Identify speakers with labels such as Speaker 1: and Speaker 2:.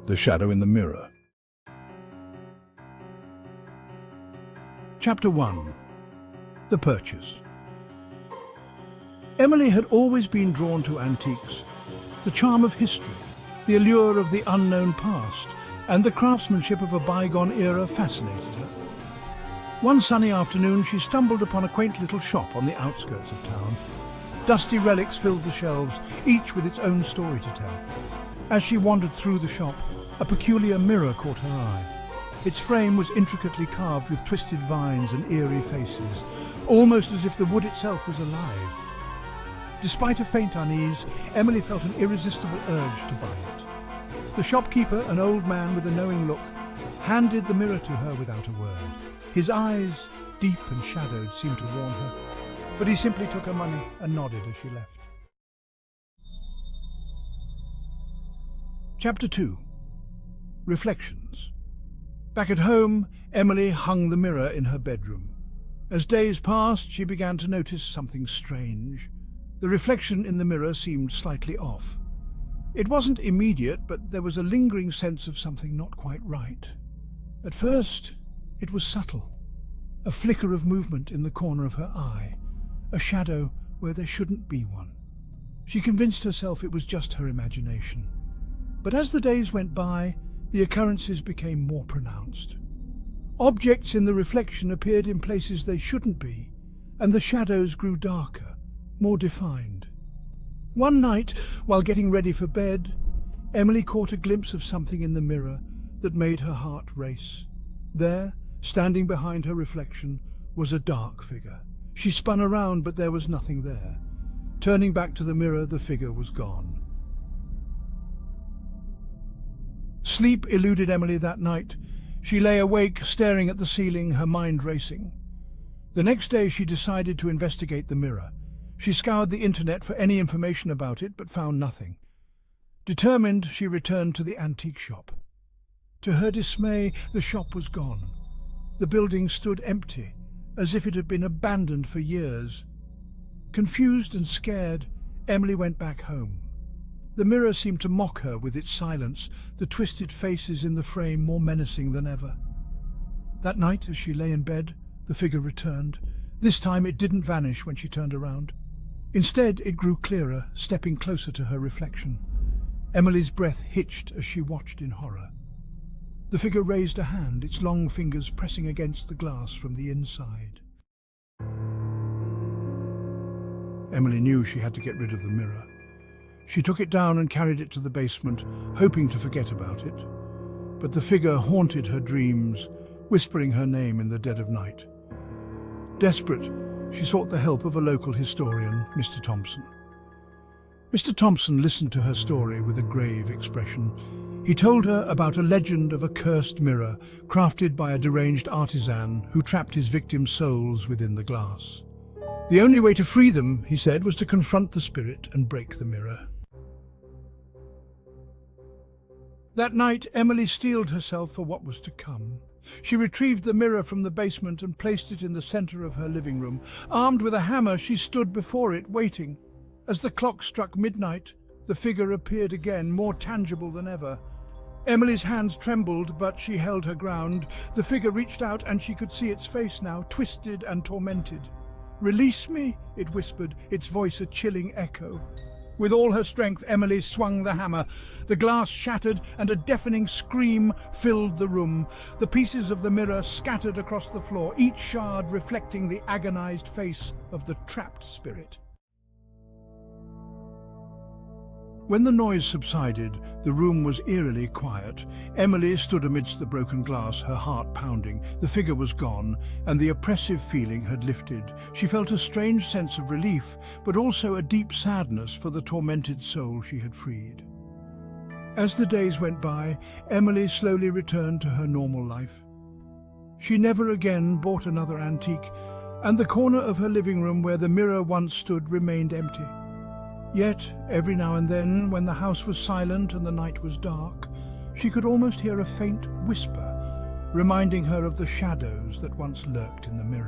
Speaker 1: The Shadow in the Mirror. Chapter 1. The Purchase. Emily had always been drawn to antiques. The charm of history, the allure of the unknown past, and the craftsmanship of a bygone era fascinated her. One sunny afternoon, she stumbled upon a quaint little shop on the outskirts of town. Dusty relics filled the shelves, each with its own story to tell. As she wandered through the shop, a peculiar mirror caught her eye. Its frame was intricately carved with twisted vines and eerie faces, almost as if the wood itself was alive. Despite a faint unease, Emily felt an irresistible urge to buy it. The shopkeeper, an old man with a knowing look, handed the mirror to her without a word. His eyes, deep and shadowed, seemed to warn her, but he simply took her money and nodded as she left. Chapter 2. Reflections. Back at home, Emily hung the mirror in her bedroom. As days passed, she began to notice something strange. The reflection in the mirror seemed slightly off. It wasn't immediate, but there was a lingering sense of something not quite right. At first, it was subtle. A flicker of movement in the corner of her eye, a shadow where there shouldn't be one. She convinced herself it was just her imagination. But as the days went by, the occurrences became more pronounced. Objects in the reflection appeared in places they shouldn't be, and the shadows grew darker, more defined. One night, while getting ready for bed, Emily caught a glimpse of something in the mirror that made her heart race. There, standing behind her reflection, was a dark figure. She spun around, but there was nothing there. Turning back to the mirror, the figure was gone. Sleep eluded Emily that night. She lay awake, staring at the ceiling, her mind racing. The next day she decided to investigate the mirror. She scoured the internet for any information about it, but found nothing. Determined, she returned to the antique shop. To her dismay, the shop was gone. The building stood empty, as if it had been abandoned for years. Confused and scared, Emily went back home. The mirror seemed to mock her with its silence, the twisted faces in the frame more menacing than ever. That night, as she lay in bed, the figure returned. This time it didn't vanish when she turned around. Instead, it grew clearer, stepping closer to her reflection. Emily's breath hitched as she watched in horror. The figure raised a hand, its long fingers pressing against the glass from the inside. Emily knew she had to get rid of the mirror. She took it down and carried it to the basement, hoping to forget about it. But the figure haunted her dreams, whispering her name in the dead of night. Desperate, she sought the help of a local historian, Mr. Thompson. Mr. Thompson listened to her story with a grave expression. He told her about a legend of a cursed mirror crafted by a deranged artisan who trapped his victims' souls within the glass. The only way to free them, he said, was to confront the spirit and break the mirror. That night, Emily steeled herself for what was to come. She retrieved the mirror from the basement and placed it in the center of her living room. Armed with a hammer, she stood before it, waiting. As the clock struck midnight, the figure appeared again, more tangible than ever. Emily's hands trembled, but she held her ground. The figure reached out, and she could see its face now, twisted and tormented. "Release me," it whispered, its voice a chilling echo. With all her strength, Emily swung the hammer. The glass shattered, and a deafening scream filled the room. The pieces of the mirror scattered across the floor, each shard reflecting the agonized face of the trapped spirit. When the noise subsided, the room was eerily quiet. Emily stood amidst the broken glass, her heart pounding. The figure was gone, and the oppressive feeling had lifted. She felt a strange sense of relief, but also a deep sadness for the tormented soul she had freed. As the days went by, Emily slowly returned to her normal life. She never again bought another antique, and the corner of her living room where the mirror once stood remained empty. Yet, every now and then, when the house was silent and the night was dark, she could almost hear a faint whisper, reminding her of the shadows that once lurked in the mirror.